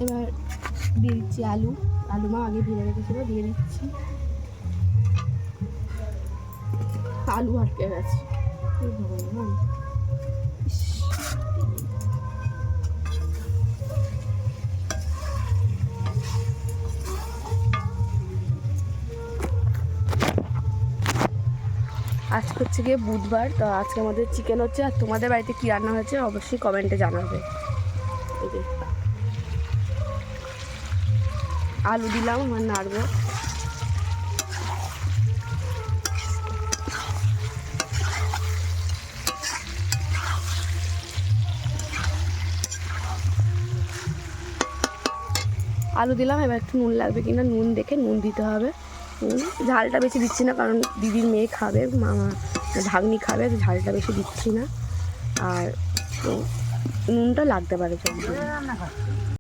এবার দিয়ে দিচ্ছি আলু। আলু মা আগে ভেজে রেখেছিল, দিয়ে দিচ্ছি। আলু আটকে গেছে। আজকে হচ্ছে গিয়ে বুধবার, তো আজকে আমাদের চিকেন হচ্ছে। আর তোমাদের বাড়িতে কী রান্না হয়েছে অবশ্যই কমেন্টে জানাবে। এই যে আলু দিলাম, আমার নাড়বো। আলু দিলাম, এবার একটু নুন লাগবে কিনা নুন দেখে নুন দিতে হবে। ঝালটা বেশি দিচ্ছি না, কারণ দিদির মেয়ে খাবে, মামা ভাগ্নি খাবে, ঝালটা বেশি দিচ্ছি না। আর নুনটা লাগতে পারে।